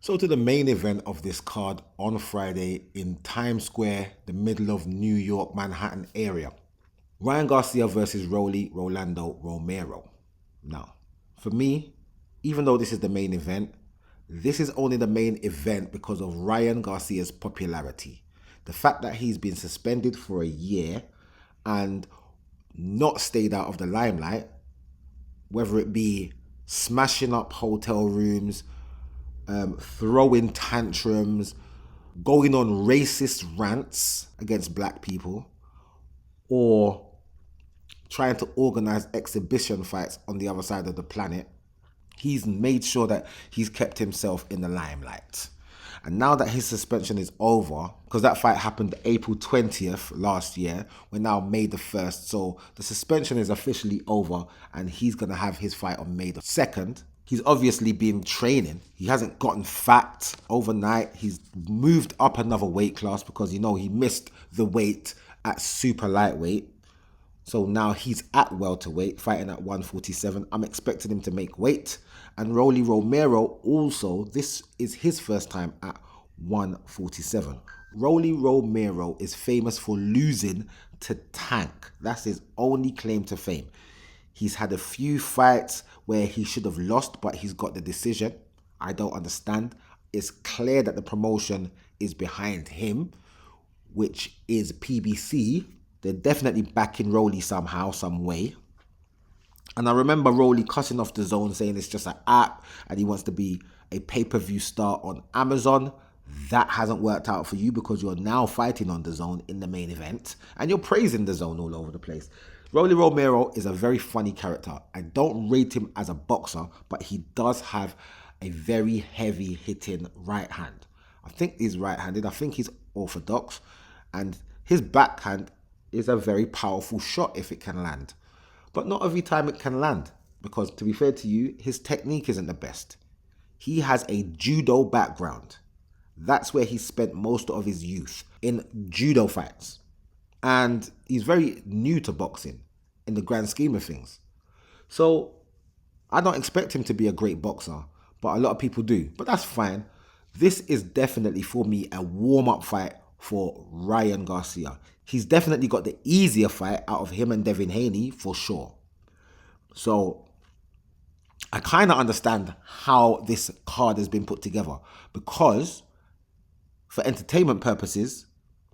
So to the main event of this card on Friday in Times Square, the middle of New York, Manhattan area. Ryan Garcia versus Rolando Romero. Now, for me, even though this is the main event, this is only the main event because of Ryan Garcia's popularity. The fact that he's been suspended for a year and not stayed out of the limelight, whether it be smashing up hotel rooms, throwing tantrums, going on racist rants against black people, or trying to organize exhibition fights on the other side of the planet, he's made sure that he's kept himself in the limelight. And now that his suspension is over, because that fight happened April 20th last year, we're now May the 1st. So the suspension is officially over and he's going to have his fight on May the 2nd. He's obviously been training. He hasn't gotten fat overnight. He's moved up another weight class because, you know, he missed the weight at super lightweight. So now he's at welterweight, fighting at 147. I'm expecting him to make weight. And Rolly Romero also, this is his first time at 147. Rolly Romero is famous for losing to Tank. That's his only claim to fame. He's had a few fights where he should have lost, but he's got the decision. I don't understand. It's clear that the promotion is behind him, which is PBC. They're definitely backing Rolly somehow, some way. And I remember Rolly cutting off the zone, saying it's just an app and he wants to be a pay-per-view star on Amazon. That hasn't worked out for you because you're now fighting on the zone in the main event and you're praising the zone all over the place. Rolly Romero is a very funny character. I don't rate him as a boxer, but he does have a very heavy hitting right hand. I think he's right-handed. I think he's orthodox. And his backhand is a very powerful shot if it can land. But not every time it can land. Because to be fair to you, his technique isn't the best. He has a judo background. That's where he spent most of his youth, in judo fights. And he's very new to boxing in the grand scheme of things. So I don't expect him to be a great boxer, but a lot of people do. But that's fine. This is definitely for me a warm-up fight for Ryan Garcia. He's definitely got the easier fight out of him and Devin Haney for sure. So I kind of understand how this card has been put together because for entertainment purposes,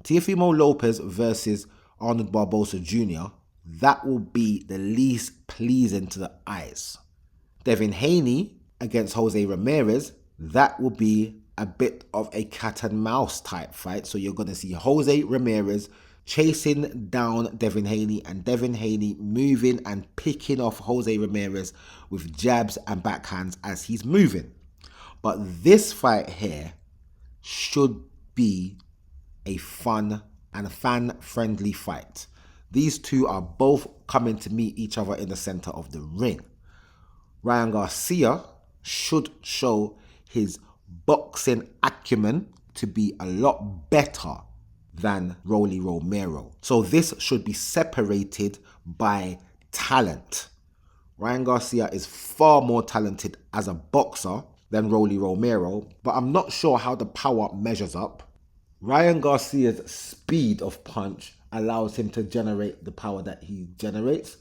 Teofimo Lopez versus Arnold Barbosa Jr., that will be the least pleasing to the eyes. Devin Haney against Jose Ramirez, that will be a bit of a cat and mouse type fight. So you're going to see Jose Ramirez chasing down Devin Haney and Devin Haney moving and picking off Jose Ramirez with jabs and backhands as he's moving. But this fight here should be a fun and a fan-friendly fight. These two are both coming to meet each other in the center of the ring. Ryan Garcia should show his boxing acumen to be a lot better than Rolly Romero. So this should be separated by talent. Ryan Garcia is far more talented as a boxer than Rolly Romero, but I'm not sure how the power measures up. Ryan Garcia's speed of punch allows him to generate the power that he generates.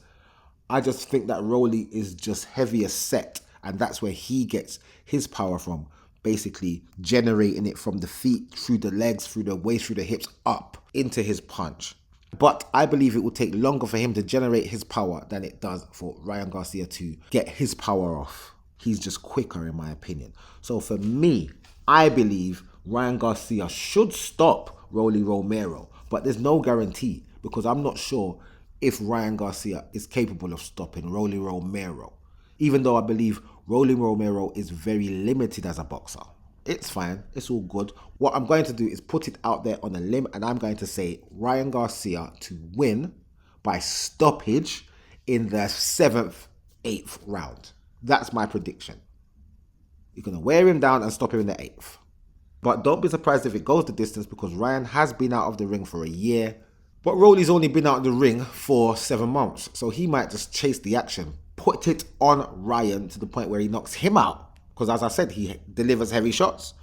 I just think that Rolly is just heavier set, and that's where he gets his power from. Basically generating it from the feet, through the legs, through the waist, through the hips, up into his punch. But I believe it will take longer for him to generate his power than it does for Ryan Garcia to get his power off. He's just quicker in my opinion. So for me, I believe Ryan Garcia should stop Rolly Romero. But there's no guarantee because I'm not sure if Ryan Garcia is capable of stopping Rolly Romero. Even though I believe Rolly Romero is very limited as a boxer. It's fine. It's all good. What I'm going to do is put it out there on a limb and I'm going to say Ryan Garcia to win by stoppage in the 7th, 8th round. That's my prediction. You're going to wear him down and stop him in the 8th. But don't be surprised if it goes the distance because Ryan has been out of the ring for a year. But Rolly's only been out of the ring for 7 months. So he might just chase the action. Put it on Ryan to the point where he knocks him out. Because as I said, he delivers heavy shots.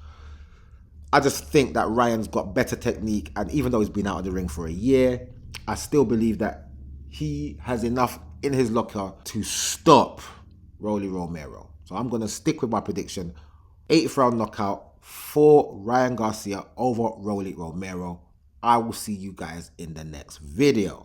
I just think that Ryan's got better technique, and even though he's been out of the ring for a year, I still believe that he has enough in his locker to stop Rolly Romero. So I'm going to stick with my prediction. 8th round knockout for Ryan Garcia over Rolly Romero. I will see you guys in the next video.